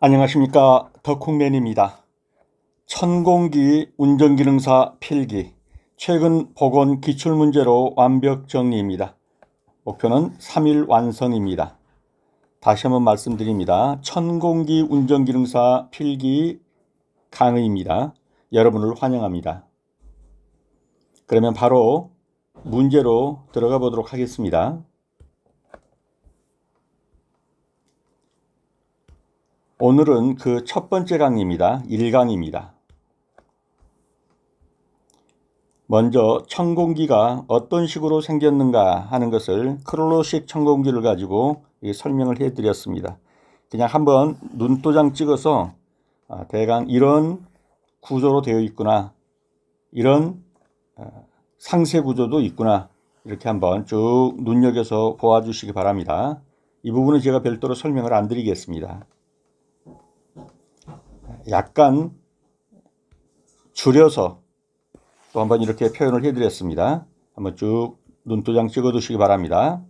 안녕하십니까, 덕홍맨입니다. 천공기 운전기능사 필기 최근 보건 기출문제로 완벽 정리입니다. 목표는 3일 완성입니다. 다시 한번 말씀드립니다. 천공기 운전기능사 필기 강의입니다. 여러분을 환영합니다. 그러면 바로 문제로 들어가 보도록 하겠습니다. 오늘은 그 첫 번째 강의입니다. 1강입니다. 먼저 천공기가 어떤 식으로 생겼는가 하는 것을 크롤로식 천공기를 가지고 설명을 해드렸습니다. 그냥 한번 눈도장 찍어서 대강 이런 구조로 되어 있구나, 이런 상세 구조도 있구나, 이렇게 한번 쭉 눈여겨서 보아주시기 바랍니다. 이 부분은 제가 별도로 설명을 안 드리겠습니다. 약간 줄여서 또 한번 이렇게 표현을 해드렸습니다. 한번 쭉 눈도장 찍어두시기 바랍니다.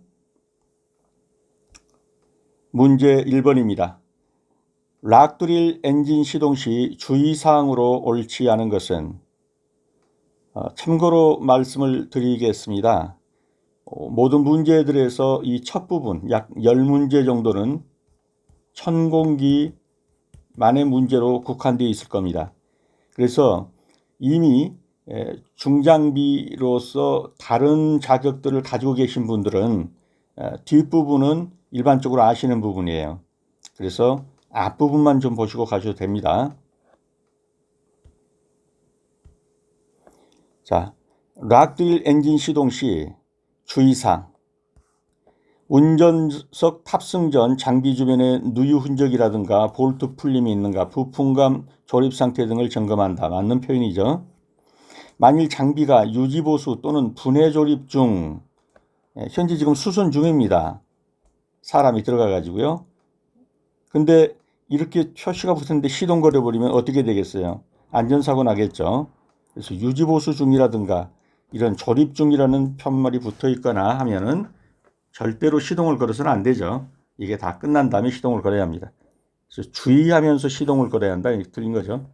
문제 1번입니다. 락드릴 엔진 시동 시 주의사항으로 옳지 않은 것은 참고로 말씀을 드리겠습니다. 모든 문제들에서 이 첫 부분 약 10문제 정도는 천공기만의 문제로 국한되어 있을 겁니다. 그래서 이미 중장비로서 다른 자격들을 가지고 계신 분들은 뒷부분은 일반적으로 아시는 부분이에요. 그래서 앞부분만 좀 보시고 가셔도 됩니다. 자, 락드릴 엔진 시동 시 주의사항. 운전석 탑승 전 장비 주변에 누유 흔적이라든가 볼트 풀림이 있는가, 부품감 조립 상태 등을 점검한다. 맞는 표현이죠. 만일 장비가 유지보수 또는 분해 조립 중, 현재 지금 수선 중입니다. 사람이 들어가 가지고요. 근데 이렇게 표시가 붙었는데 시동 걸어버리면 어떻게 되겠어요? 안전사고 나겠죠. 그래서 유지보수 중이라든가 이런 조립 중이라는 편말이 붙어 있거나 하면은 절대로 시동을 걸어서는 안 되죠. 이게 다 끝난 다음에 시동을 걸어야 합니다. 그래서 주의하면서 시동을 걸어야 한다. 이렇게 틀린 거죠.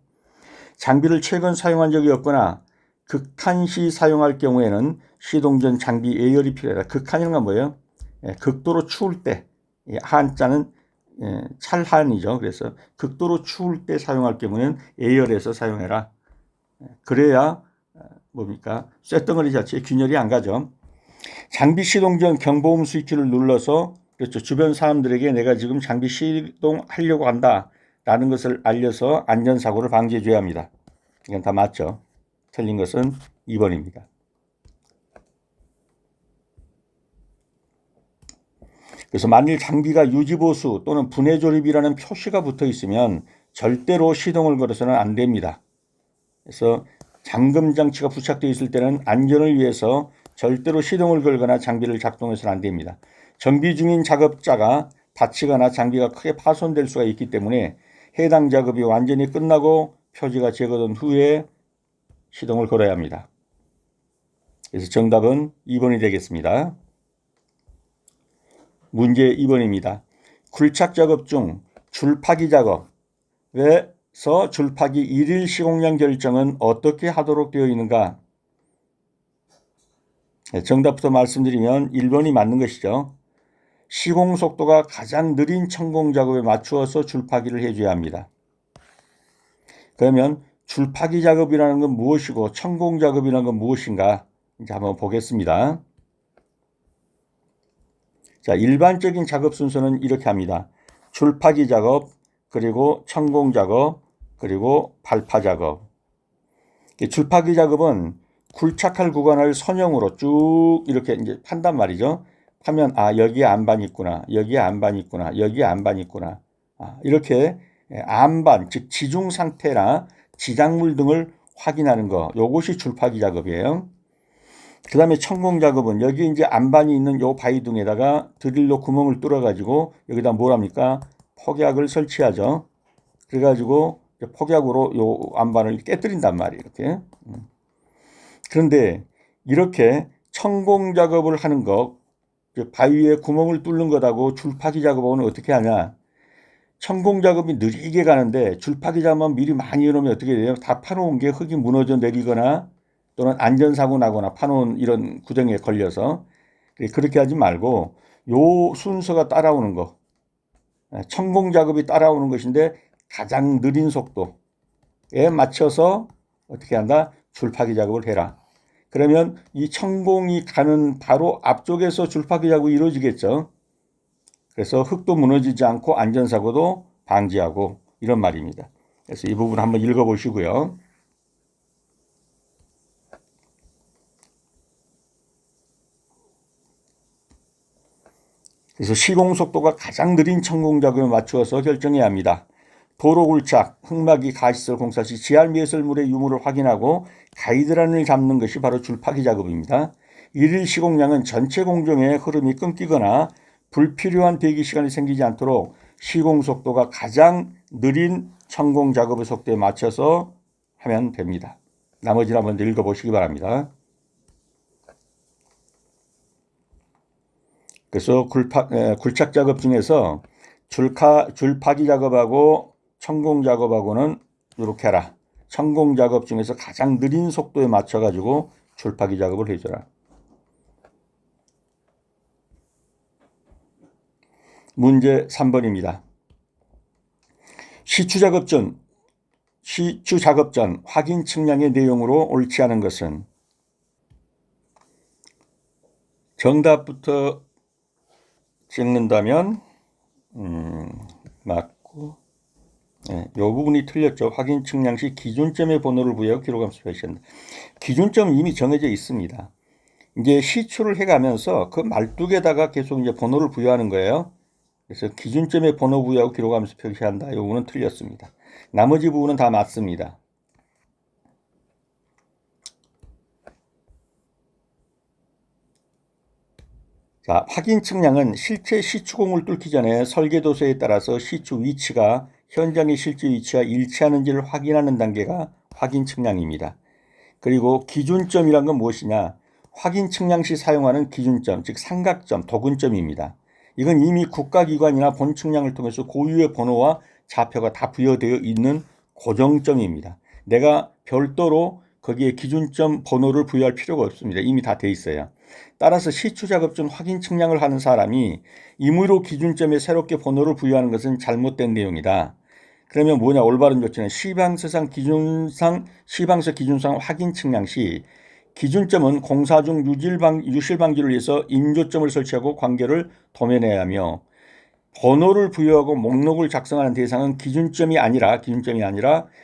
장비를 최근 사용한 적이 없거나 극한시 사용할 경우에는 시동 전 장비 예열이 필요하다. 극한이란 건 뭐예요? 극도로 추울 때, 한자는 찰한이죠. 그래서 극도로 추울 때 사용할 경우에는 예열해서 사용해라. 그래야 뭡니까? 쇳덩어리 자체에 균열이 안 가죠. 장비 시동 전 경보음 스위치를 눌러서, 그렇죠, 주변 사람들에게 내가 지금 장비 시동하려고 한다 라는 것을 알려서 안전사고를 방지해 줘야 합니다. 이건 다 맞죠. 틀린 것은 2번입니다. 그래서 만일 장비가 유지보수 또는 분해 조립이라는 표시가 붙어 있으면 절대로 시동을 걸어서는 안 됩니다. 그래서 잠금 장치가 부착되어 있을 때는 안전을 위해서 절대로 시동을 걸거나 장비를 작동해서는 안 됩니다. 정비 중인 작업자가 다치거나 장비가 크게 파손될 수가 있기 때문에 해당 작업이 완전히 끝나고 표지가 제거된 후에 시동을 걸어야 합니다. 그래서 정답은 2번이 되겠습니다. 문제 2번입니다. 굴착 작업 중 줄파기 작업에서 줄파기 1일 시공량 결정은 어떻게 하도록 되어 있는가? 정답부터 말씀드리면 1번이 맞는 것이죠. 시공 속도가 가장 느린 천공 작업에 맞추어서 줄파기를 해줘야 합니다. 그러면 줄파기 작업이라는 건 무엇이고 천공 작업이라는 건 무엇인가? 이제 한번 보겠습니다. 자, 일반적인 작업 순서는 이렇게 합니다. 줄파기 작업, 그리고 천공 작업, 그리고 발파 작업. 줄파기 작업은 굴착할 구간을 선형으로 쭉 이렇게 이제 판단 말이죠. 하면 여기에 안반이 있구나, 여기에 안반이 있구나, 여기에 안반이 있구나. 이렇게 안반, 즉 지중 상태나 지작물 등을 확인하는 거. 요것이 줄파기 작업이에요. 그 다음에 천공 작업은 여기 이제 안반이 있는 요 바위둥에다가 드릴로 구멍을 뚫어 가지고 여기다 뭘 합니까? 폭약을 설치하죠. 그래가지고 폭약으로 요 안반을 깨뜨린단 말이에요. 이렇게. 그런데 이렇게 천공 작업을 하는 것, 바위에 구멍을 뚫는 것하고 줄파기 작업은 어떻게 하냐? 천공 작업이 느리게 가는데 줄파기 작업만 미리 많이 해놓으면 어떻게 돼요? 다 파놓은 게 흙이 무너져 내리거나 또는 안전사고 나거나 파놓은 이런 구덩이에 걸려서 그렇게 하지 말고 요 순서가 따라오는 거. 천공 작업이 따라오는 것인데 가장 느린 속도에 맞춰서 어떻게 한다? 줄파기 작업을 해라. 그러면 이 천공이 가는 바로 앞쪽에서 줄파기 작업이 이루어지겠죠. 그래서 흙도 무너지지 않고 안전사고도 방지하고 이런 말입니다. 그래서 이 부분 한번 읽어보시고요. 그래서 시공 속도가 가장 느린 천공 작업에 맞추어서 결정해야 합니다. 도로 굴착, 흙막이 가시설 공사 시 지하 미해설물의 유무를 확인하고 가이드라인을 잡는 것이 바로 줄파기 작업입니다. 일일 시공량은 전체 공정의 흐름이 끊기거나 불필요한 대기 시간이 생기지 않도록 시공 속도가 가장 느린 천공 작업의 속도에 맞춰서 하면 됩니다. 나머지는 한번 읽어보시기 바랍니다. 그래서 굴착 작업 중에서 줄파기 작업하고 천공 작업하고는 이렇게 해라. 천공 작업 중에서 가장 느린 속도에 맞춰가지고 줄파기 작업을 해줘라. 문제 3번입니다. 시추 작업 전 확인 측량의 내용으로 옳지 않은 것은 정답부터 찍는다면 맞고 이 부분이 틀렸죠. 확인 측량 시 기준점의 번호를 부여하고 기록하면서 표시한다. 기준점은 이미 정해져 있습니다. 이제 시추를 해가면서 그 말뚝에다가 계속 이제 번호를 부여하는 거예요. 그래서 기준점의 번호 부여하고 기록하면서 표시한다. 이 부분은 틀렸습니다. 나머지 부분은 다 맞습니다. 자, 확인 측량은 실제 시추공을 뚫기 전에 설계도서에 따라서 시추 위치가 현장의 실제 위치와 일치하는지를 확인하는 단계가 확인 측량입니다. 그리고 기준점이란 건 무엇이냐? 확인 측량 시 사용하는 기준점, 즉 삼각점, 도근점입니다. 이건 이미 국가기관이나 본 측량을 통해서 고유의 번호와 좌표가 다 부여되어 있는 고정점입니다. 내가 별도로 거기에 기준점 번호를 부여할 필요가 없습니다. 이미 다 돼 있어요. 따라서 시추 작업 중 확인 측량을 하는 사람이 임의로 기준점에 새롭게 번호를 부여하는 것은 잘못된 내용이다. 그러면 뭐냐? 올바른 조치는 시방서 기준상 확인 측량 시 기준점은 공사 중 유실 방지를 위해서 인조점을 설치하고 관계를 도면해야 하며 번호를 부여하고 목록을 작성하는 대상은 기준점이 아니라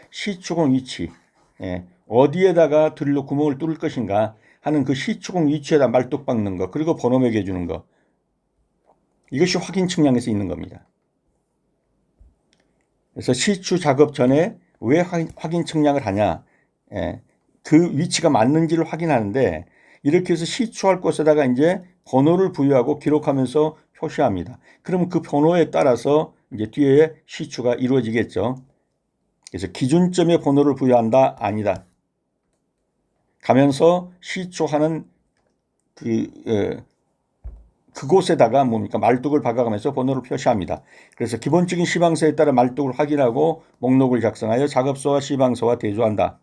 시추공 위치, 어디에다가 드릴로 구멍을 뚫을 것인가 하는 그 시추공 위치에다 말뚝 박는 거, 그리고 번호 매겨주는 거, 이것이 확인 측량에서 있는 겁니다. 그래서 시추 작업 전에 왜 확인 측량을 하냐, 그 위치가 맞는지를 확인하는데, 이렇게 해서 시추할 곳에다가 이제 번호를 부여하고 기록하면서 표시합니다. 그러면 그 번호에 따라서 이제 뒤에 시추가 이루어지겠죠. 그래서 기준점에 번호를 부여한다, 아니다. 가면서 시추하는 그곳에다가 뭡니까? 말뚝을 박아가면서 번호를 표시합니다. 그래서 기본적인 시방서에 따라 말뚝을 확인하고 목록을 작성하여 작업소와 시방서와 대조한다.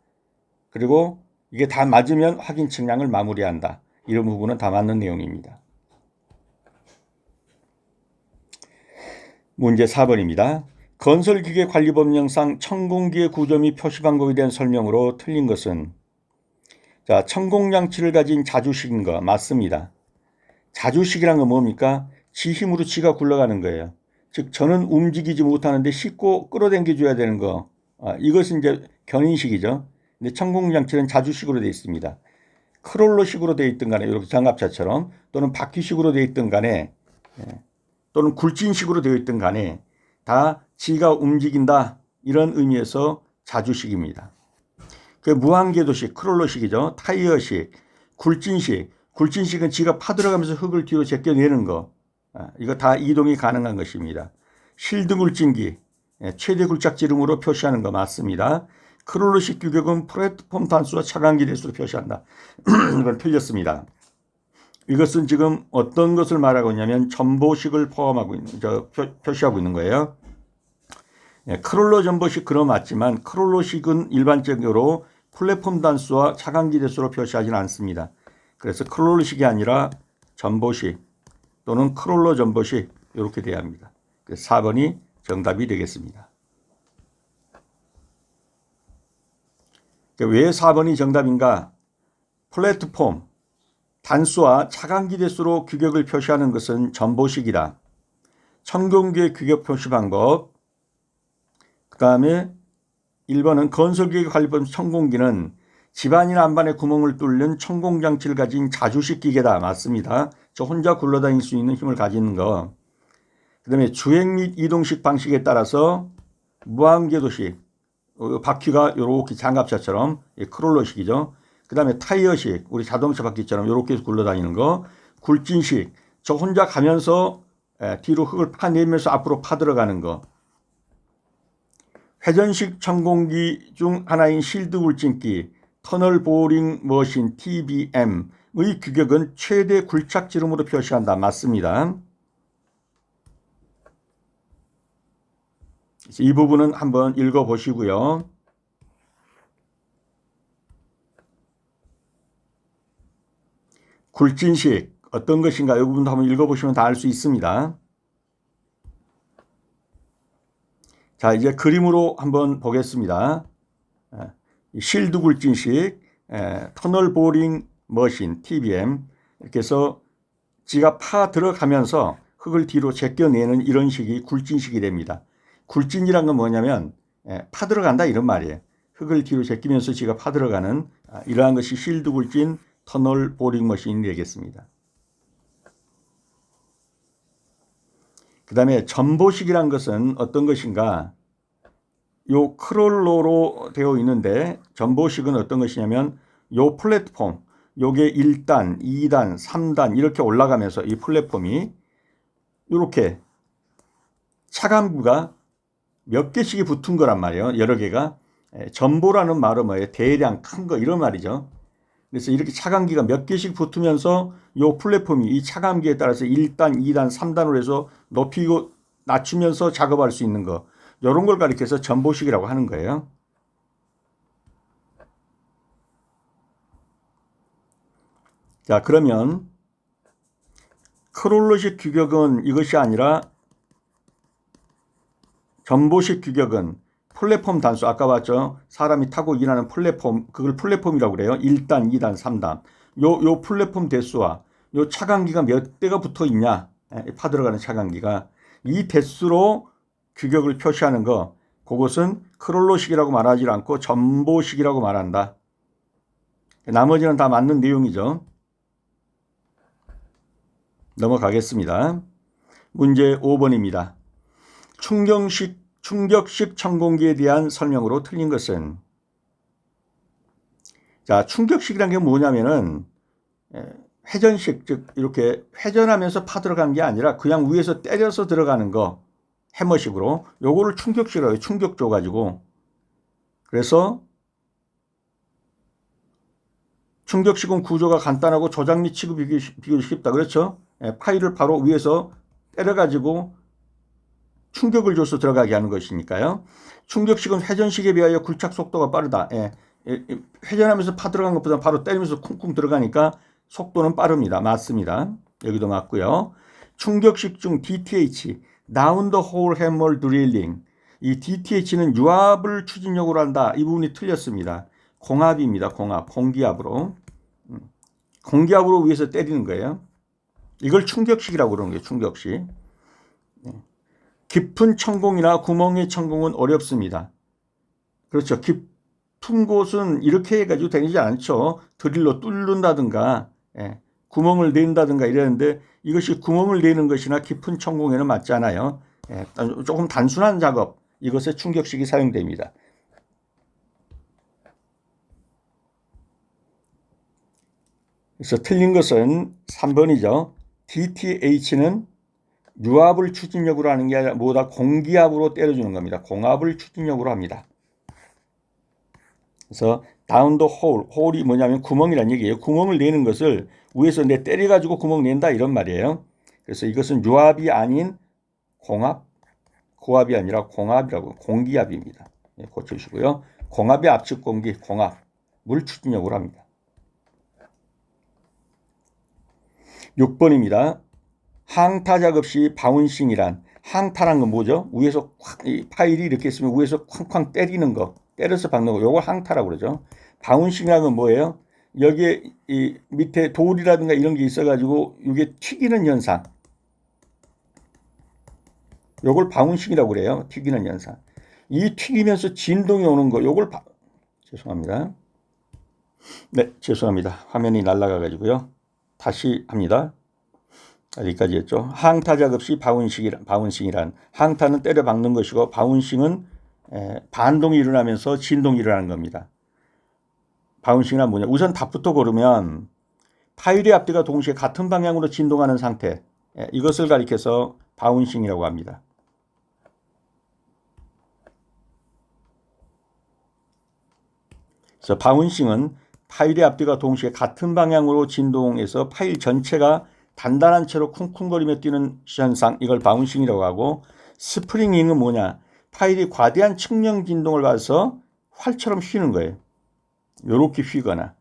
그리고 이게 다 맞으면 확인 측량을 마무리한다. 이런 부분은 다 맞는 내용입니다. 문제 4번입니다. 건설기계관리법령상 천공기의 구조 및 표시 방법에 대한 설명으로 틀린 것은 자, 천공장치를 가진 자주식인 거 맞습니다. 자주식이란 건 뭡니까? 지 힘으로 지가 굴러가는 거예요. 즉 저는 움직이지 못하는데 싣고 끌어당겨 줘야 되는 거. 이것은 이제 견인식이죠. 근데 천공장치는 자주식으로 되어 있습니다. 크롤러식으로 되어 있든 간에 이렇게 장갑차처럼 또는 바퀴식으로 되어 있든 간에 또는 굴진식으로 되어 있든 간에 다 지가 움직인다 이런 의미에서 자주식입니다. 그 무한궤도식 크롤러식이죠. 타이어식, 굴진식은 지가 파들어가면서 흙을 뒤로 제껴내는 거. 이거 다 이동이 가능한 것입니다. 실드 굴진기, 최대 굴착지름으로 표시하는 거 맞습니다. 크롤러식 규격은 플랫폼 단수와 차간기 대수로 표시한다. 이건 틀렸습니다. 이것은 지금 어떤 것을 말하고 있냐면 전보식을 포함하고 있는, 표시하고 있는 거예요. 크롤러 전보식 그럼 맞지만 크롤러식은 일반적으로 플랫폼 단수와 차간기 대수로 표시하지는 않습니다. 그래서 크롤러식이 아니라 전보식 또는 크롤러 전보식 이렇게 돼야 합니다. 그래서 4번이 정답이 되겠습니다. 왜 4번이 정답인가? 플랫폼 단수와 차간기 대수로 규격을 표시하는 것은 전보식이다. 천공기의 규격 표시 방법. 그 다음에 1번은 건설기계 관리법 천공기는 집안이나 안반에 구멍을 뚫는 천공장치를 가진 자주식 기계다. 맞습니다. 저 혼자 굴러다닐 수 있는 힘을 가지는 거. 그 다음에 주행 및 이동식 방식에 따라서 무한궤도식, 바퀴가 이렇게 장갑차처럼 크롤러식이죠. 그 다음에 타이어식, 우리 자동차 바퀴처럼 이렇게 굴러다니는 거. 굴진식, 저 혼자 가면서 뒤로 흙을 파내면서 앞으로 파들어가는 거. 회전식 천공기 중 하나인 실드 굴진기, 터널 보링 머신 TBM의 규격은 최대 굴착 지름으로 표시한다. 맞습니다. 이 부분은 한번 읽어보시고요. 굴진식 어떤 것인가 이 부분도 한번 읽어보시면 다 알 수 있습니다. 자, 이제 그림으로 한번 보겠습니다. 실드 굴진식, 터널 보링 머신 TBM 이렇게 해서 지가 파 들어가면서 흙을 뒤로 제껴내는 이런 식이 굴진식이 됩니다. 굴진이란 건 뭐냐면 파 들어간다 이런 말이에요. 흙을 뒤로 제끼면서 지가 파 들어가는 이러한 것이 실드 굴진 터널 보링 머신이 되겠습니다. 그 다음에 전보식이란 것은 어떤 것인가? 요 크롤러로 되어 있는데 전보식은 어떤 것이냐면 요 플랫폼, 요게 1단, 2단, 3단 이렇게 올라가면서 이 플랫폼이 이렇게 차간부가 몇 개씩이 붙은 거란 말이에요. 여러 개가. 전보라는 말은 뭐예요? 대량 큰 거 이런 말이죠. 그래서 이렇게 차간기가 몇 개씩 붙으면서 이 플랫폼이 이 차간기에 따라서 1단, 2단, 3단으로 해서 높이고 낮추면서 작업할 수 있는 거. 이런 걸 가리켜서 전보식이라고 하는 거예요. 자, 그러면 크롤러식 규격은 이것이 아니라 전보식 규격은 플랫폼 단수, 아까 봤죠? 사람이 타고 일하는 플랫폼, 그걸 플랫폼이라고 그래요. 1단, 2단, 3단. 요 플랫폼 대수와 요 차간기가 몇 대가 붙어 있냐, 파 들어가는 차간기가 이 대수로 규격을 표시하는 거, 그것은 크롤러식이라고 말하지 않고 전보식이라고 말한다. 나머지는 다 맞는 내용이죠. 넘어가겠습니다. 문제 5번입니다. 충격식 천공기에 대한 설명으로 틀린 것은? 자, 충격식이라는 게 뭐냐면은 회전식, 즉 이렇게 회전하면서 파 들어간 게 아니라 그냥 위에서 때려서 들어가는 거, 해머식으로. 요거를 충격식이라고 해요. 충격 줘가지고. 그래서 충격식은 구조가 간단하고 조작 및 취급이 비교적 쉽다. 그렇죠? 파일을 바로 위에서 때려가지고 충격을 줘서 들어가게 하는 것이니까요. 충격식은 회전식에 비하여 굴착 속도가 빠르다. 회전하면서 파 들어간 것보다 바로 때리면서 쿵쿵 들어가니까 속도는 빠릅니다. 맞습니다. 여기도 맞고요. 충격식 중 DTH, Down the Hole Hammer Drilling. 이 DTH는 유압을 추진력으로 한다. 이 부분이 틀렸습니다. 공압입니다. 공압. 공기압으로. 공기압으로 위에서 때리는 거예요. 이걸 충격식이라고 그러는 거예요. 충격식. 깊은 천공이나 구멍의 천공은 어렵습니다. 그렇죠. 깊은 곳은 이렇게 해가지고 다니지 않죠. 드릴로 뚫는다든가 구멍을 낸다든가 이랬는데 이것이 구멍을 내는 것이나 깊은 천공에는 맞지 않아요. 조금 단순한 작업, 이것에 충격식이 사용됩니다. 그래서 틀린 것은 3번이죠. DTH는 유압을 추진력으로 하는 게 아니라 뭐다 공기압으로 때려주는 겁니다. 공압을 추진력으로 합니다. 그래서 down the hole, hole이 뭐냐면 구멍이란 얘기예요. 구멍을 내는 것을 위에서 때려가지고 구멍 낸다 이런 말이에요. 그래서 이것은 유압이 아닌 공압, 고압이 아니라 공압이라고, 공기압입니다. 예, 고쳐주시고요. 공압의 압축 공기, 공압, 물 추진력으로 합니다. 6번입니다. 항타 작업 시 바운싱이란, 항타란 건 뭐죠? 위에서 이 파일이 이렇게 있으면 위에서 쾅쾅 때리는 거, 때려서 박는 거, 요걸 항타라고 그러죠. 바운싱이라는 건 뭐예요? 여기에 이 밑에 돌이라든가 이런 게 있어가지고 이게 튀기는 현상, 요걸 바운싱이라고 그래요. 튀기는 현상. 이 튀기면서 진동이 오는 거, 요걸 죄송합니다. 네, 죄송합니다. 화면이 날아가가지고요. 다시 합니다. 여기까지 했죠. 항타 작업 시 바운싱이란, 항타는 때려 박는 것이고 바운싱은 반동이 일어나면서 진동이 일어나는 겁니다. 바운싱이란 뭐냐? 우선 답부터 고르면 파일의 앞뒤가 동시에 같은 방향으로 진동하는 상태, 이것을 가리켜서 바운싱이라고 합니다. 그래서 바운싱은 파일의 앞뒤가 동시에 같은 방향으로 진동해서 파일 전체가 단단한 채로 쿵쿵거리며 뛰는 현상, 이걸 바운싱이라고 하고, 스프링잉은 뭐냐? 파일이 과대한 측면 진동을 받아서 활처럼 휘는 거예요. 요렇게 휘거나,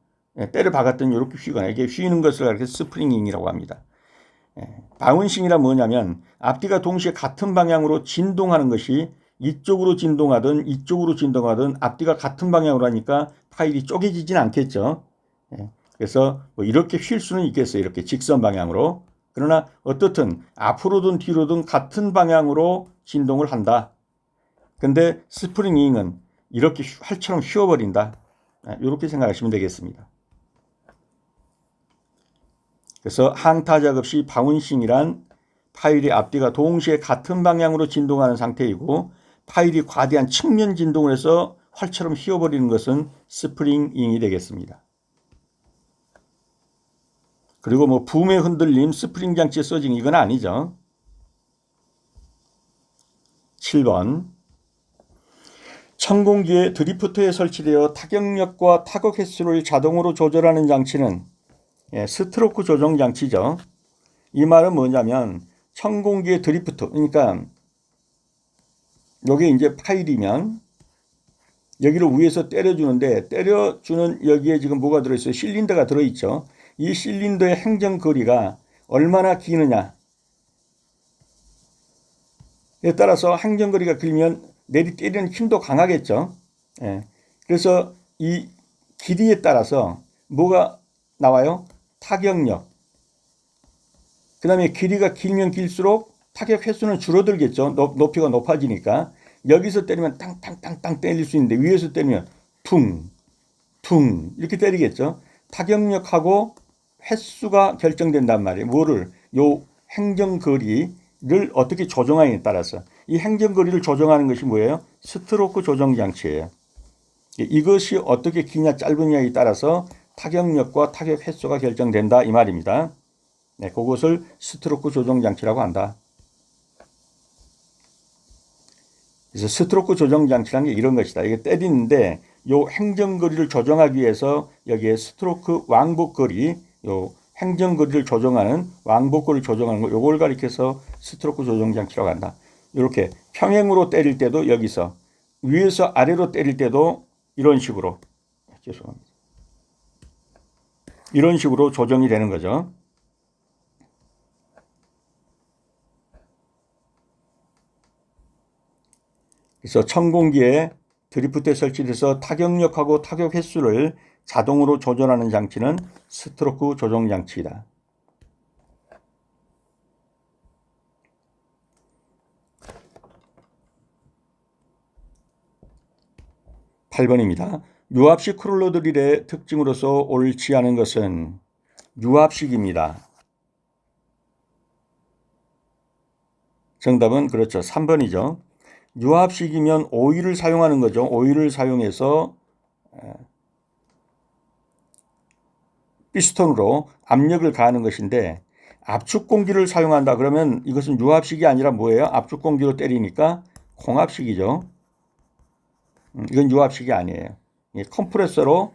때려 박았더니 요렇게 휘거나, 이게 휘는 것을 가리켜서 스프링잉이라고 합니다. 바운싱이란 뭐냐면 앞뒤가 동시에 같은 방향으로 진동하는 것이 이쪽으로 진동하든 이쪽으로 진동하든 앞뒤가 같은 방향으로 하니까 파일이 쪼개지진 않겠죠. 그래서 뭐 이렇게 휠 수는 있겠어요. 이렇게 직선 방향으로. 그러나 어떻든 앞으로든 뒤로든 같은 방향으로 진동을 한다. 근데 스프링잉은 이렇게 활처럼 휘어버린다. 이렇게 생각하시면 되겠습니다. 그래서 항타 작업 시 바운싱이란 파일의 앞뒤가 동시에 같은 방향으로 진동하는 상태이고, 파일이 과대한 측면 진동을 해서 활처럼 휘어버리는 것은 스프링잉이 되겠습니다. 그리고 뭐 붐의 흔들림, 스프링 장치에 써진 이건 아니죠. 7번. 천공기에 드리프트에 설치되어 타격력과 타격 횟수를 자동으로 조절하는 장치는 스트로크 조정 장치죠. 이 말은 뭐냐면 천공기의 드리프트, 그러니까 여기 이제 파일이면 여기를 위에서 때려주는데, 때려주는 여기에 지금 뭐가 들어있어요? 실린더가 들어있죠. 이 실린더의 행정 거리가 얼마나 기느냐에 따라서 행정 거리가 길면 내리 때리는 힘도 강하겠죠. 그래서 이 길이에 따라서 뭐가 나와요? 타격력. 그 다음에 길이가 길면 길수록 타격 횟수는 줄어들겠죠. 높이가 높아지니까. 여기서 때리면 땅땅땅땅 때릴 수 있는데 위에서 때리면 퉁 이렇게 때리겠죠. 타격력하고 횟수가 결정된단 말이에요. 뭐를? 요 행정거리를 어떻게 조정하느냐에 따라서. 이 행정거리를 조정하는 것이 뭐예요? 스트로크 조정 장치예요. 이것이 어떻게 기냐 짧으냐에 따라서 타격력과 타격 횟수가 결정된다, 이 말입니다. 네, 그것을 스트로크 조정 장치라고 한다. 그래서 스트로크 조정 장치라는 게 이런 것이다. 이게 때리는데 요 행정거리를 조정하기 위해서 여기에 스트로크 왕복거리, 요 행정거리를 조정하는 왕복거리를 조정하는 거, 요걸 가리켜서 스트로크 조정 장치라고 한다. 이렇게 평행으로 때릴 때도 여기서, 위에서 아래로 때릴 때도 이런 식으로, 죄송합니다. 이런 식으로 조정이 되는 거죠. 그래서 천공기에 드리프트에 설치돼서 타격력하고 타격 횟수를 자동으로 조절하는 장치는 스트로크 조정 장치이다. 8번입니다. 유압식 크롤러 드릴의 특징으로서 옳지 않은 것은 유압식입니다. 정답은 그렇죠. 3번이죠. 유압식이면 오일을 사용하는 거죠. 오일을 사용해서 피스톤으로 압력을 가하는 것인데, 압축 공기를 사용한다 그러면 이것은 유압식이 아니라 뭐예요? 압축 공기로 때리니까 공압식이죠. 이건 유압식이 아니에요. 컴프레서로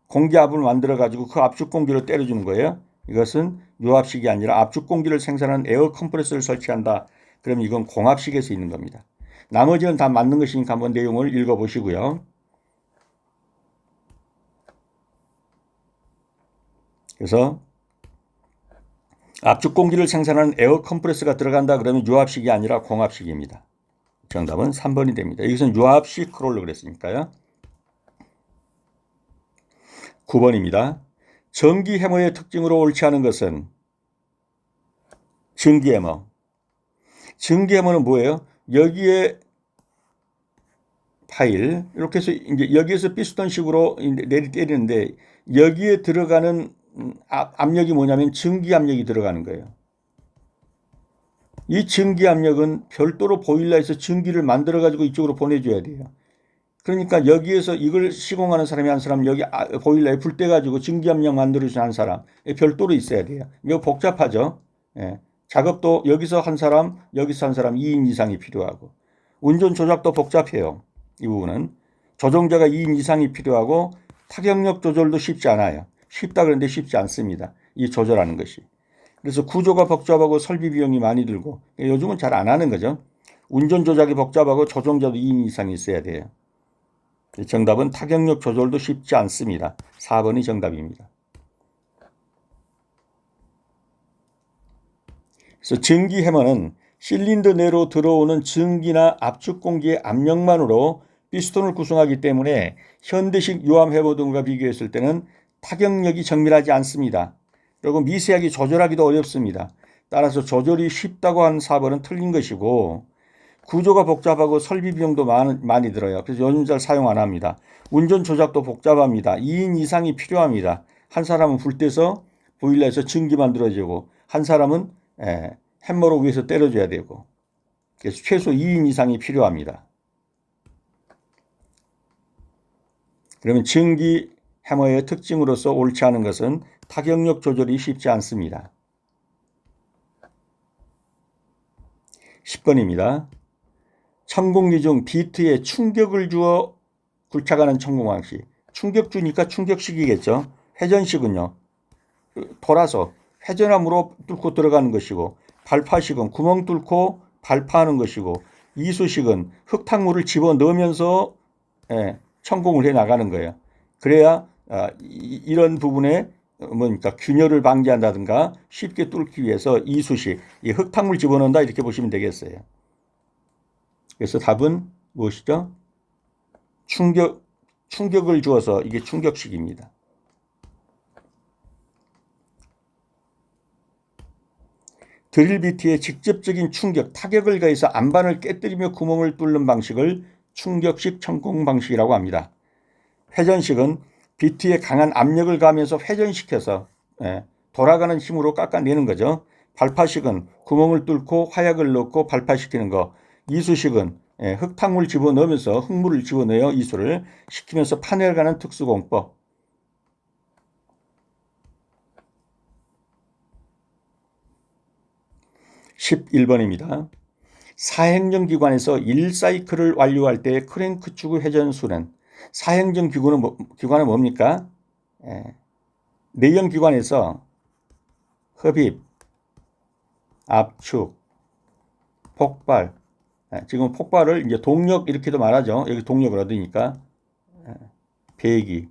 공기압을 만들어 가지고 그 압축 공기로 때려주는 거예요. 이것은 유압식이 아니라 압축 공기를 생산하는 에어 컴프레서를 설치한다. 그럼 이건 공합식에서 있는 겁니다. 나머지는 다 맞는 것이니까 한번 내용을 읽어보시고요. 그래서 압축 공기를 생산하는 에어 컴프레서가 들어간다 그러면 유압식이 아니라 공합식입니다. 정답은 3번이 됩니다. 여기서는 유압식 크롤러 그랬으니까요. 9번입니다. 전기 해머의 특징으로 옳지 않은 것은 전기 해머. 전기 해머는 뭐예요? 여기에 파일 이렇게 해서 이제 여기에서 피스톤식으로 내리 때리는데 여기에 들어가는 압력이 뭐냐면 전기 압력이 들어가는 거예요. 이 전기 압력은 별도로 보일러에서 전기를 만들어 가지고 이쪽으로 보내줘야 돼요. 그러니까 여기에서 이걸 시공하는 사람이 한 사람, 여기 보일러에 불 떼 가지고 전기 압력 만들어주는 한 사람 별도로 있어야 돼요. 매우 복잡하죠. 예. 작업도 여기서 한 사람, 여기서 한 사람 2인 이상이 필요하고 운전 조작도 복잡해요. 이 부분은 조종자가 2인 이상이 필요하고 타격력 조절도 쉽지 않아요. 쉽다 그런데 쉽지 않습니다. 이 조절하는 것이. 그래서 구조가 복잡하고 설비 비용이 많이 들고 요즘은 잘 안 하는 거죠. 운전 조작이 복잡하고 조종자도 2인 이상이 있어야 돼요. 정답은 타격력 조절도 쉽지 않습니다. 4번이 정답입니다. 그래서 전기 해머는 실린더 내로 들어오는 전기나 압축 공기의 압력만으로 피스톤을 구성하기 때문에 현대식 유압 해머 등과 비교했을 때는 타격력이 정밀하지 않습니다. 그리고 미세하게 조절하기도 어렵습니다. 따라서 조절이 쉽다고 한 4번은 틀린 것이고 구조가 복잡하고 설비 비용도 많이 들어요. 그래서 요즘 잘 사용 안 합니다. 운전 조작도 복잡합니다. 2인 이상이 필요합니다. 한 사람은 불 떼서 보일러에서 전기 만들어지고 한 사람은 햄머로 위에서 때려줘야 되고 그래서 최소 2인 이상이 필요합니다. 그러면 전기 해머의 특징으로서 옳지 않은 것은 타격력 조절이 쉽지 않습니다. 10번입니다. 천공기 중 비트에 충격을 주어 굴착하는 천공 방식. 충격 주니까 충격식이겠죠. 회전식은요. 돌아서 회전함으로 뚫고 들어가는 것이고 발파식은 구멍 뚫고 발파하는 것이고 이수식은 흙탕물을 집어넣으면서 천공을 해 나가는 거예요. 그래야 이런 부분에 뭡니까 균열을 방지한다든가 쉽게 뚫기 위해서 이수식, 이 흙탕물 집어넣는다 이렇게 보시면 되겠어요. 그래서 답은 무엇이죠? 충격을 주어서 이게 충격식입니다. 드릴비트에 직접적인 충격, 타격을 가해서 안반을 깨뜨리며 구멍을 뚫는 방식을 충격식 천공 방식이라고 합니다. 회전식은 비트에 강한 압력을 가하면서 회전시켜서 돌아가는 힘으로 깎아내는 거죠. 발파식은 구멍을 뚫고 화약을 넣고 발파시키는 거. 이수식은 흙탕물 집어넣으면서 흙물을 집어넣어 이수를 시키면서 파내를 가는 특수공법. 11번입니다. 사행정기관에서 1사이클을 완료할 때 크랭크 축의 회전수는 사행정기관은 뭡니까? 내연기관에서 흡입, 압축, 폭발. 지금 폭발을 이제 동력 이렇게도 말하죠. 여기 동력을 얻으니까 배기.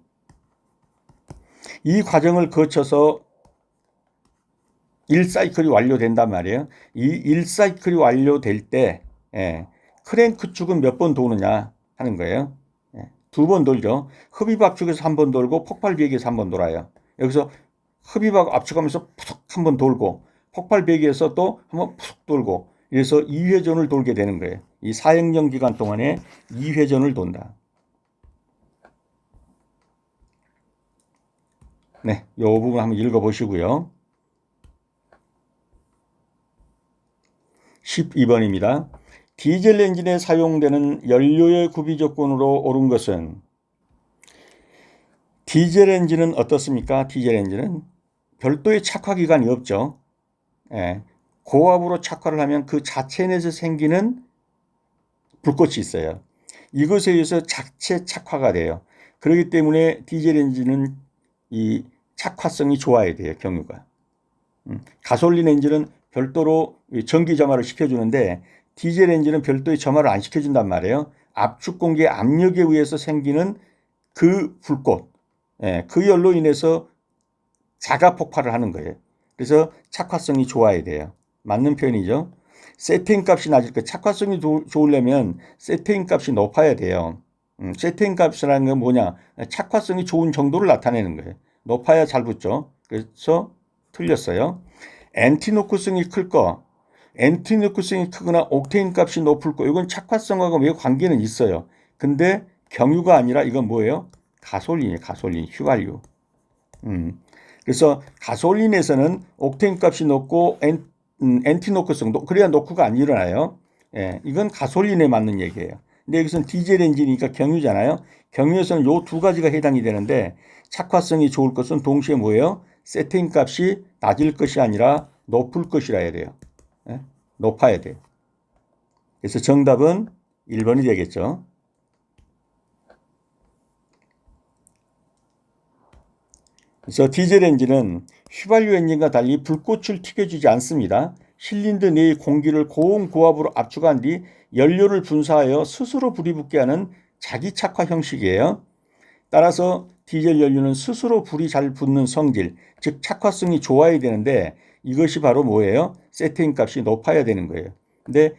이 과정을 거쳐서 1사이클이 완료된단 말이에요. 이 1사이클이 완료될 때 크랭크 축은 몇 번 도느냐 하는 거예요. 2번 돌죠. 흡입 압축에서 1번 돌고 폭발 배기에서 1번 돌아요. 여기서 흡입하고 압축하면서 푹 한번 돌고 폭발 배기에서 또 한번 푹 돌고 그래서 2회전을 돌게 되는 거예요. 이 사행정 기간 동안에 2회전을 돈다. 네, 이 부분 한번 읽어보시고요. 12번입니다. 디젤 엔진에 사용되는 연료의 구비 조건으로 옳은 것은 디젤 엔진은 어떻습니까? 디젤 엔진은 별도의 착화 기관이 없죠. 고압으로 착화를 하면 그 자체 내에서 생기는 불꽃이 있어요. 이것에 의해서 자체 착화가 돼요. 그렇기 때문에 디젤 엔진은 이 착화성이 좋아야 돼요. 경유가. 가솔린 엔진은 별도로 전기 점화를 시켜주는데 디젤 엔진은 별도의 점화를 안 시켜준단 말이에요. 압축 공기의 압력에 의해서 생기는 그 불꽃, 그 열로 인해서 자가 폭발을 하는 거예요. 그래서 착화성이 좋아야 돼요. 맞는 표현이죠. 세팅 값이 낮을 거. 착화성이 좋으려면 세팅 값이 높아야 돼요. 세팅 값이라는 건 뭐냐? 착화성이 좋은 정도를 나타내는 거예요. 높아야 잘 붙죠. 그래서 틀렸어요. 엔티노크성이 클 거. 엔티노크성이 크거나 옥테인 값이 높을 거. 이건 착화성하고 매우 관계는 있어요. 근데 경유가 아니라 이건 뭐예요? 가솔린이에요. 가솔린, 휘발유. 그래서 가솔린에서는 옥테인 값이 높고 엔티노크성, 그래야 노크가 안 일어나요. 예, 이건 가솔린에 맞는 얘기예요. 근데 여기서는 디젤 엔진이니까 경유잖아요. 경유에서는 요 두 가지가 해당이 되는데 착화성이 좋을 것은 동시에 뭐예요? 세팅 값이 낮을 것이 아니라 높을 것이라 해야 돼요. 예? 높아야 돼요. 그래서 정답은 1번이 되겠죠. 그래서 디젤 엔진은 휘발유 엔진과 달리 불꽃을 튀겨주지 않습니다. 실린더 내의 공기를 고온고압으로 압축한 뒤 연료를 분사하여 스스로 불이 붙게 하는 자기 착화 형식이에요. 따라서 디젤 연료는 스스로 불이 잘 붙는 성질, 즉 착화성이 좋아야 되는데 이것이 바로 뭐예요? 세팅 값이 높아야 되는 거예요. 근데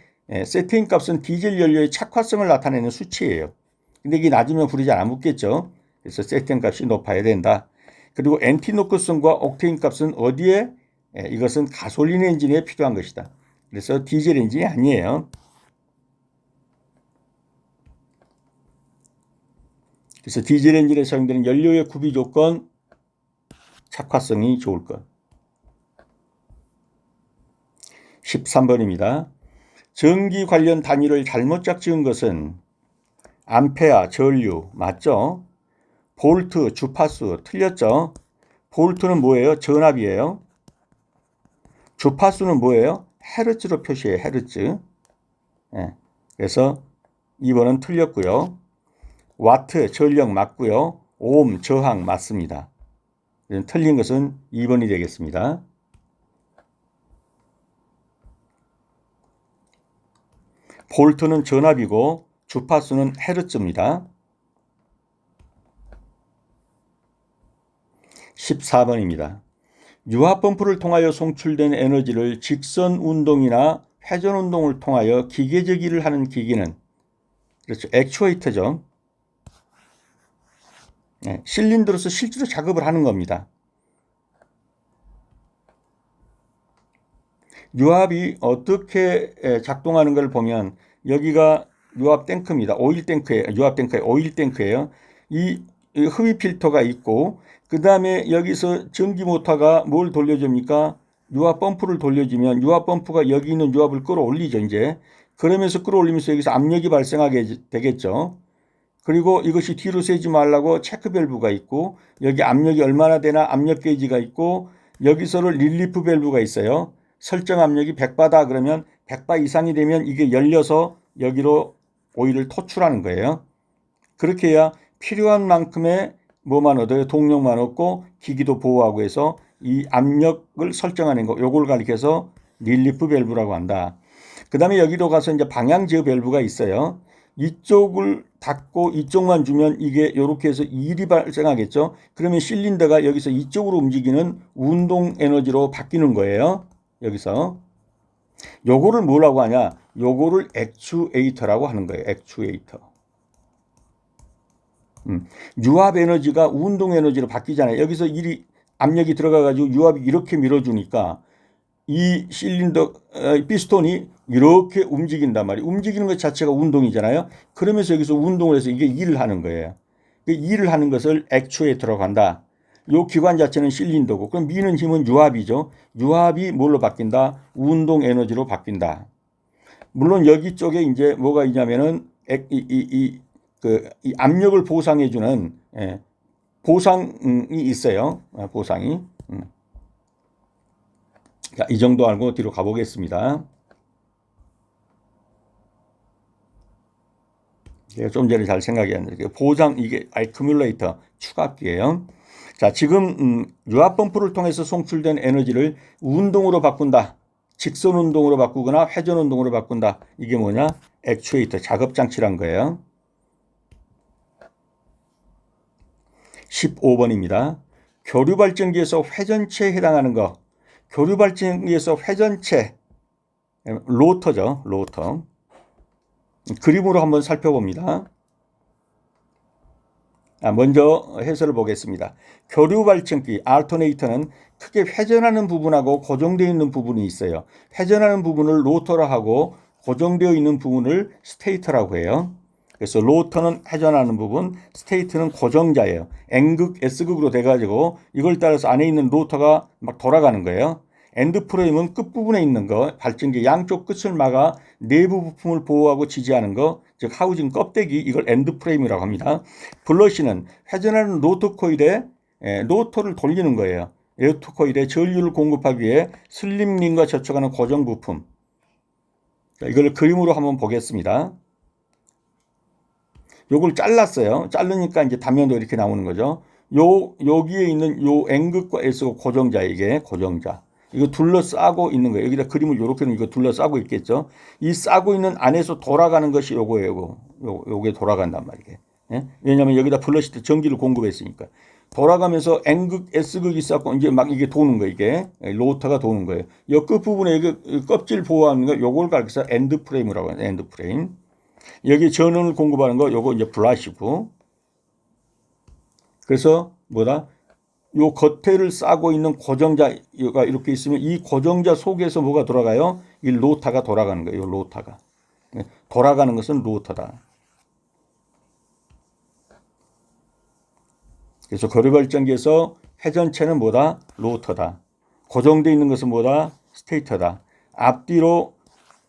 세팅 값은 디젤 연료의 착화성을 나타내는 수치예요. 근데 이게 낮으면 불이 잘 안 붙겠죠. 그래서 세팅 값이 높아야 된다. 그리고 엔티노크성과 옥테인 값은 어디에? 이것은 가솔린 엔진에 필요한 것이다. 그래서 디젤 엔진이 아니에요. 그래서 디젤 엔진에 사용되는 연료의 구비 조건, 착화성이 좋을 것. 13번입니다. 전기 관련 단위를 잘못 짝지은 것은 암페아, 전류, 맞죠? 볼트, 주파수, 틀렸죠? 볼트는 뭐예요? 전압이에요. 주파수는 뭐예요? 헤르츠로 표시해요. 헤르츠. 그래서 2번은 틀렸고요. 와트, 전력 맞고요. 옴, 저항 맞습니다. 틀린 것은 2번이 되겠습니다. 볼트는 전압이고 주파수는 헤르츠입니다. 14번입니다. 유압 펌프를 통하여 송출된 에너지를 직선 운동이나 회전 운동을 통하여 기계적 일을 하는 기기는 그렇죠. 액추에이터죠. 실린더로서 실제로 작업을 하는 겁니다. 유압이 어떻게 작동하는 걸 보면 여기가 유압 탱크입니다. 오일 탱크예요. 유압 탱크의 오일 탱크예요. 이 흡입 필터가 있고 그 다음에 여기서 전기 모터가 뭘 돌려줍니까? 유압 펌프를 돌려주면 유압 펌프가 여기 있는 유압을 끌어올리죠. 이제 그러면서 끌어올리면서 여기서 압력이 발생하게 되겠죠. 그리고 이것이 뒤로 새지 말라고 체크 밸브가 있고 여기 압력이 얼마나 되나 압력 게이지가 있고 여기서는 릴리프 밸브가 있어요. 설정 압력이 100바다 그러면 100바 이상이 되면 이게 열려서 여기로 오일을 토출하는 거예요. 그렇게 해야 필요한 만큼의 뭐만 얻어요? 동력만 얻고 기기도 보호하고 해서 이 압력을 설정하는 거 요걸 가리켜서 릴리프 밸브라고 한다. 그 다음에 여기로 가서 이제 방향 제어 밸브가 있어요. 이쪽을 닫고 이쪽만 주면 이게 이렇게 해서 일이 발생하겠죠. 그러면 실린더가 여기서 이쪽으로 움직이는 운동 에너지로 바뀌는 거예요. 여기서 요거를 뭐라고 하냐? 요거를 액추에이터라고 하는 거예요. 액추에이터. 유압 에너지가 운동 에너지로 바뀌잖아요. 여기서 일이 압력이 들어가 가지고 유압이 이렇게 밀어주니까 이 실린더 피스톤이 이렇게 움직인단 말이에요. 움직이는 것 자체가 운동이잖아요. 그러면서 여기서 운동을 해서 이게 일을 하는 거예요. 그 일을 하는 것을 액추에이터라고 한다. 이 기관 자체는 실린더고 그럼 미는 힘은 유압이죠. 유압이 뭘로 바뀐다? 운동 에너지로 바뀐다. 물론 여기 쪽에 이제 뭐가 있냐면은 이 압력을 보상해주는 보상이 있어요. 보상이. 자, 이 정도 알고 뒤로 가보겠습니다. 좀 전에 잘 생각이 안 나요. 보상 이게 애큐뮬레이터 추가기예요. 자, 지금 유압 펌프를 통해서 송출된 에너지를 운동으로 바꾼다. 직선 운동으로 바꾸거나 회전 운동으로 바꾼다. 이게 뭐냐? 액추에이터, 작업장치란 거예요. 15번입니다. 교류발전기에서 회전체에 해당하는 거. 교류발전기에서 회전체, 로터죠. 로터. 그림으로 한번 살펴봅니다. 먼저 해설을 보겠습니다. 교류발전기, 알터네이터는 크게 회전하는 부분하고 고정되어 있는 부분이 있어요. 회전하는 부분을 로터라 하고 고정되어 있는 부분을 스테이터라고 해요. 그래서 로터는 회전하는 부분, 스테이터는 고정자예요. N극, S극으로 돼가지고 이걸 따라서 안에 있는 로터가 막 돌아가는 거예요. 엔드 프레임은 끝부분에 있는 거, 발전기 양쪽 끝을 막아 내부 부품을 보호하고 지지하는 거, 즉 하우징 껍데기, 이걸 엔드 프레임이라고 합니다. 블러시는 회전하는 로터 코일에 로터를 돌리는 거예요. 로터 코일에 전류를 공급하기 위해 슬립링과 접촉하는 고정 부품. 이걸 그림으로 한번 보겠습니다. 요걸 잘랐어요. 자르니까 이제 단면도 이렇게 나오는 거죠. 여기에 있는 요 N극과 S가 고정자, 이게 고정자. 이거 둘러싸고 있는 거예요. 여기다 그림을 이렇게는 이거 둘러싸고 있겠죠. 이 싸고 있는 안에서 돌아가는 것이 요거예요. 요게 돌아간단 말이에요. 예? 왜냐하면 여기다 블러시 때 전기를 공급했으니까. 돌아가면서 N극, S극이 쌓고 이제 막 이게 도는 거예요. 이게 로터가 도는 거예요. 이 끝부분에 이게 껍질 보호하는 거 요걸 가르쳐서 엔드 프레임이라고 해요. 엔드 프레임. 여기 전원을 공급하는 거 요거 이제 블라시고. 그래서 뭐다? 요 겉에를 싸고 있는 고정자가 이렇게 있으면 이 고정자 속에서 뭐가 돌아가요? 이 로터가 돌아가는 거예요. 로터가. 돌아가는 것은 로터다. 그래서 교류발전기에서 회전체는 뭐다? 로터다. 고정되어 있는 것은 뭐다? 스테이터다. 앞뒤로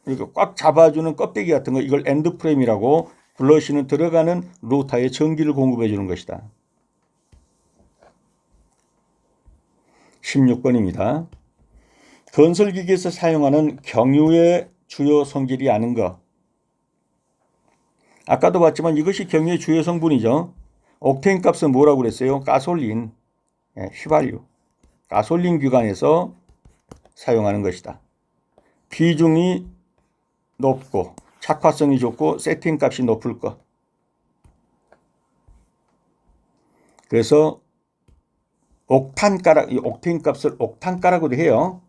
이렇게 꽉 잡아주는 껍데기 같은 거, 이걸 엔드 프레임이라고, 블러시는 들어가는 로터에 전기를 공급해 주는 것이다. 16번입니다. 건설기기에서 사용하는 경유의 주요 성질이 아는 것. 아까도 봤지만 이것이 경유의 주요 성분이죠. 옥테인 값은 뭐라고 그랬어요? 가솔린, 휘발유. 가솔린 기관에서 사용하는 것이다. 비중이 높고 착화성이 좋고 세팅 값이 높을 것. 그래서 옥탄가라, 옥테인 값을 옥탄가라고도 해요.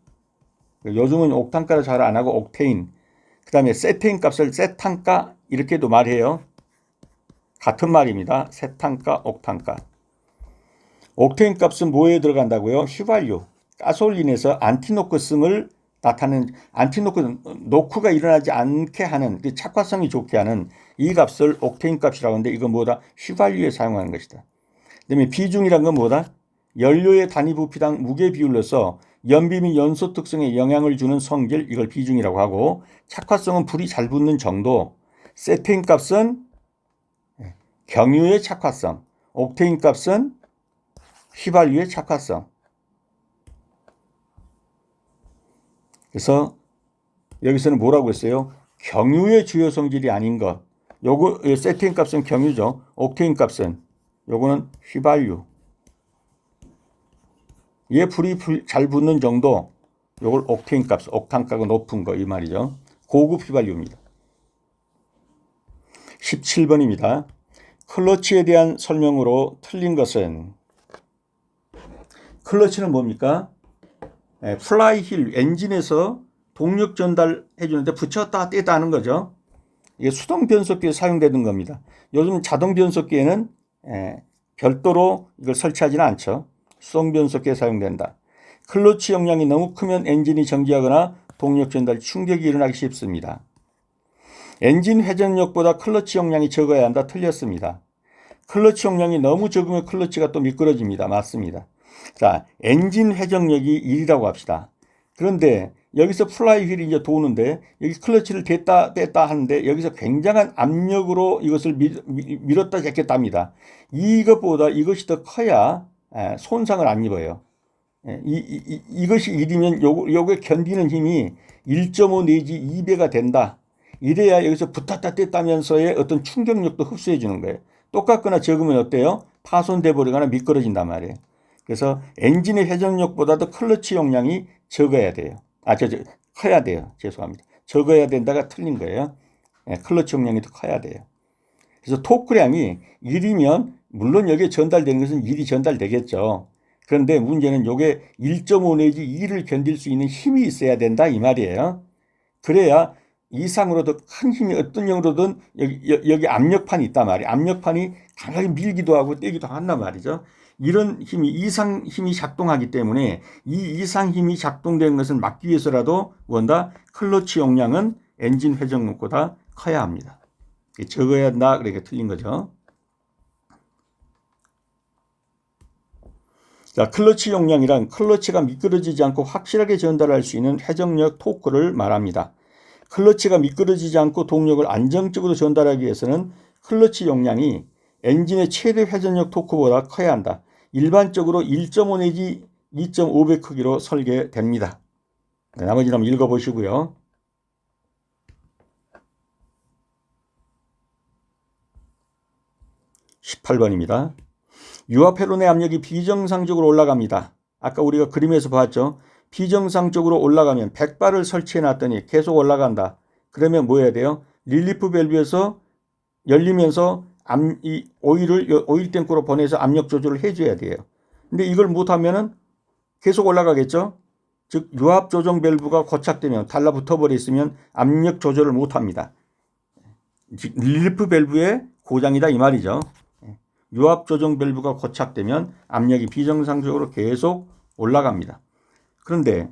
요즘은 옥탄가를 잘 안 하고 옥테인. 그 다음에 세테인 값을 세탄가 이렇게도 말해요. 같은 말입니다. 세탄가, 옥탄가. 옥테인 값은 뭐에 들어간다고요? 휘발유. 가솔린에서 안티노크성을 나타내는, 노크가 일어나지 않게 하는, 착화성이 좋게 하는 이 값을 옥테인 값이라고 하는데, 이건 뭐다? 휘발유에 사용하는 것이다. 그 다음에 비중이란 건 뭐다? 연료의 단위 부피당 무게 비율로서 연비 및 연소 특성에 영향을 주는 성질, 이걸 비중이라고 하고, 착화성은 불이 잘 붙는 정도, 세테인 값은 경유의 착화성, 옥테인 값은 휘발유의 착화성. 그래서 여기서는 뭐라고 했어요? 경유의 주요 성질이 아닌 것. 요거 세테인 값은 경유죠. 옥테인 값은 요거는 휘발유. 얘 불이 잘 붙는 정도, 요걸 옥테인 값, 옥탄가가 높은 거 이 말이죠. 고급 휘발유입니다. 17번입니다. 클러치에 대한 설명으로 틀린 것은, 클러치는 뭡니까? 플라이휠, 엔진에서 동력 전달해 주는데 붙였다 뗐다 하는 거죠. 이게 수동 변속기에 사용되는 겁니다. 요즘 자동 변속기에는 별도로 이걸 설치하지는 않죠. 수동 변속기에 사용된다. 클러치 용량이 너무 크면 엔진이 정지하거나 동력 전달 충격이 일어나기 쉽습니다. 엔진 회전력보다 클러치 용량이 적어야 한다. 틀렸습니다. 클러치 용량이 너무 적으면 클러치가 또 미끄러집니다. 맞습니다. 자, 엔진 회전력이 1이라고 합시다. 그런데 여기서 플라이휠이 이제 도는데 여기 클러치를 댔다 뗐다 하는데 여기서 굉장한 압력으로 이것을 밀었다 제꼈다 합니다. 이것보다 이것이 더 커야 손상을 안 입어요. 이것이 1이면 요게 견디는 힘이 1.5 내지 2배가 된다. 이래야 여기서 붙었다 뗐다면서의 어떤 충격력도 흡수해 주는 거예요. 똑같거나 적으면 어때요? 파손돼 버리거나 미끄러진단 말이에요. 그래서 엔진의 회전력보다도 클러치 용량이 적어야 돼요. 커야 돼요. 죄송합니다. 적어야 된다가 틀린 거예요. 예, 클러치 용량이 더 커야 돼요. 그래서 토크량이 1이면 물론 여기에 전달되는 것은 1이 전달되겠죠. 그런데 문제는 요게 1.5 내지 2를 견딜 수 있는 힘이 있어야 된다 이 말이에요. 그래야 이상으로 더 큰 힘이 어떤 형으로든 여기 압력판이 있단 말이에요. 압력판이 강하게 밀기도 하고 떼기도 한단 말이죠. 이런 힘이 이상 힘이 작동하기 때문에 이 이상 힘이 작동되는 것을 막기 위해서라도 원다 클러치 용량은 엔진 회전력보다 커야 합니다. 적어야 한다 그렇게 틀린 거죠. 자, 클러치 용량이란 클러치가 미끄러지지 않고 확실하게 전달할 수 있는 회전력 토크를 말합니다. 클러치가 미끄러지지 않고 동력을 안정적으로 전달하기 위해서는 클러치 용량이 엔진의 최대 회전력 토크보다 커야 한다. 일반적으로 1.5 내지 2.5배 크기로 설계됩니다. 네, 나머지는 한번 읽어보시고요. 18번입니다. 유압 회로내 압력이 비정상적으로 올라갑니다. 아까 우리가 그림에서 봤죠. 비정상적으로 올라가면 100바를 설치해 놨더니 계속 올라간다. 그러면 뭐 해야 돼요? 릴리프 밸브에서 열리면서 이 오일 탱크로 보내서 압력 조절을 해줘야 돼요. 근데 이걸 못하면은 계속 올라가겠죠. 즉 유압 조정 밸브가 고착되면 달라붙어 버려 있으면 압력 조절을 못합니다. 릴리프 밸브의 고장이다 이 말이죠. 유압 조정 밸브가 고착되면 압력이 비정상적으로 계속 올라갑니다. 그런데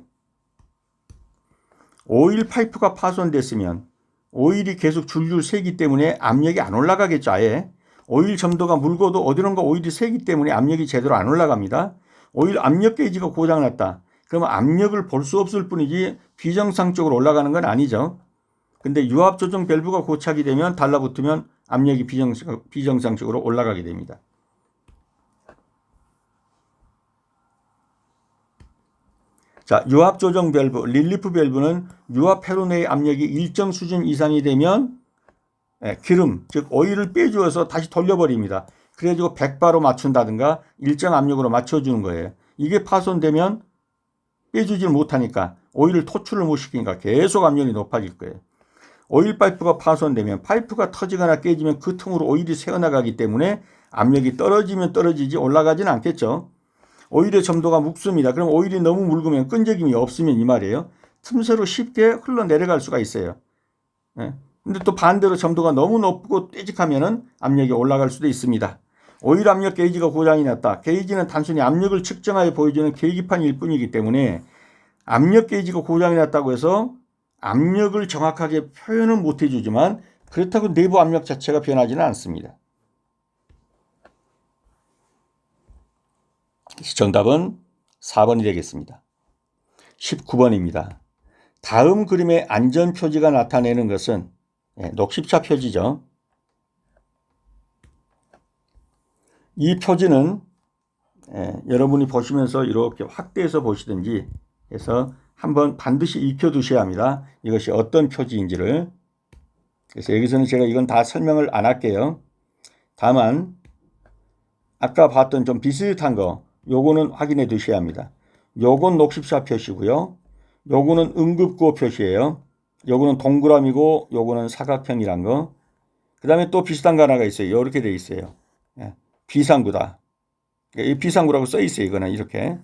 오일 파이프가 파손됐으면 오일이 계속 줄줄 새기 때문에 압력이 안 올라가겠죠. 아예 오일 점도가 묽어도 어디론가 오일이 새기 때문에 압력이 제대로 안 올라갑니다. 오일 압력 게이지가 고장났다. 그러면 압력을 볼 수 없을 뿐이지 비정상적으로 올라가는 건 아니죠. 근데 유압 조정 밸브가 고착이 되면 달라붙으면 압력이 비정상적으로 올라가게 됩니다. 자, 유압 조정 밸브, 릴리프 밸브는 유압 회로 내의 압력이 일정 수준 이상이 되면 기름, 즉 오일을 빼주어서 다시 돌려버립니다. 그래가지고 100바로 맞춘다든가 일정 압력으로 맞춰주는 거예요. 이게 파손되면 빼주질 못하니까 오일을 토출을 못 시키니까 계속 압력이 높아질 거예요. 오일 파이프가 파손되면 파이프가 터지거나 깨지면 그 틈으로 오일이 새어나가기 때문에 압력이 떨어지면 떨어지지 올라가지는 않겠죠. 오일의 점도가 묽습니다. 그럼 오일이 너무 묽으면 끈적임이 없으면 이 말이에요. 틈새로 쉽게 흘러내려갈 수가 있어요. 근데 또 반대로 점도가 너무 높고 떼직하면은 압력이 올라갈 수도 있습니다. 오일 압력 게이지가 고장이 났다. 게이지는 단순히 압력을 측정하여 보여주는 계기판일 뿐이기 때문에 압력 게이지가 고장이 났다고 해서 압력을 정확하게 표현은 못 해주지만 그렇다고 내부 압력 자체가 변하지는 않습니다. 정답은 4번이 되겠습니다. 19번입니다. 다음 그림의 안전표지가 나타내는 것은 녹십자 표지죠. 이 표지는 여러분이 보시면서 이렇게 확대해서 보시든지 해서 한번 반드시 익혀두셔야 합니다. 이것이 어떤 표지인지를. 그래서 여기서는 제가 이건 다 설명을 안 할게요. 다만 아까 봤던 좀 비슷한 거 요거는 확인해 두셔야 합니다. 요건 녹십자 표시고요. 요거는 응급구호 표시예요. 요거는 동그라미고 요거는 사각형이란 거. 그 다음에 또 비슷한 거 하나가 있어요. 이렇게 되어 있어요. 비상구다. 이 비상구라고 써 있어요. 이거는 이렇게.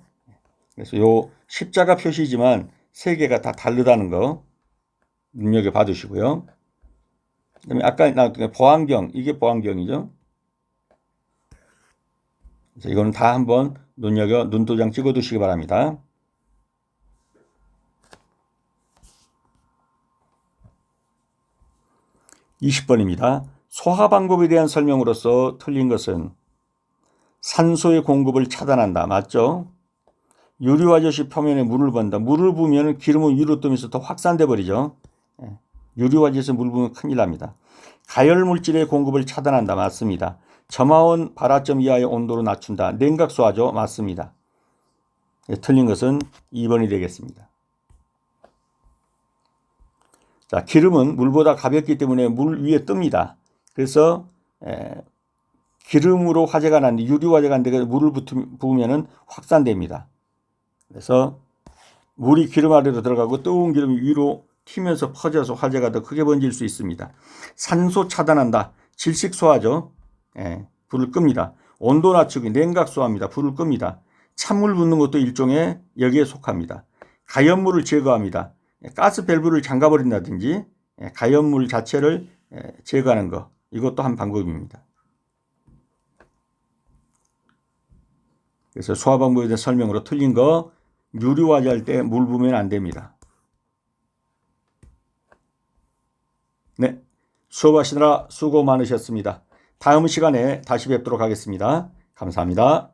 그래서 요 십자가 표시지만 세 개가 다 다르다는 거 눈여겨 봐두시고요. 그다음에 아까 나왔던 보안경, 이게 보안경이죠. 그래서 이거는 다 한번 눈여겨 눈도장 찍어두시기 바랍니다. (20번입니다) 소화 방법에 대한 설명으로서 틀린 것은 산소의 공급을 차단한다. 맞죠? 유리화젓이 표면에 물을 번다. 물을 부으면 기름은 위로 뜨면서 더 확산돼 버리죠. 유리화젓에 물 부으면 큰일 납니다. 가열물질의 공급을 차단한다. 맞습니다. 점화원 발화점 이하의 온도로 낮춘다. 냉각수하죠. 맞습니다. 틀린 것은 2번이 되겠습니다. 자, 기름은 물보다 가볍기 때문에 물 위에 뜹니다. 그래서 기름으로 화재가 났는데 유리 화재가 났는데 물을 부으면 확산됩니다. 그래서 물이 기름 아래로 들어가고 뜨거운 기름이 위로 튀면서 퍼져서 화재가 더 크게 번질 수 있습니다. 산소 차단한다. 질식소화죠. 예, 불을 끕니다. 온도 낮추기, 냉각소화합니다. 불을 끕니다. 찬물 붓는 것도 일종의 여기에 속합니다. 가연물을 제거합니다. 가스 밸브를 잠가버린다든지 가연물 자체를 제거하는 것, 이것도 한 방법입니다. 그래서 소화 방법에 대한 설명으로 틀린 거, 유리화재 할 때 물 부으면 안 됩니다. 네, 수업하시느라 수고 많으셨습니다. 다음 시간에 다시 뵙도록 하겠습니다. 감사합니다.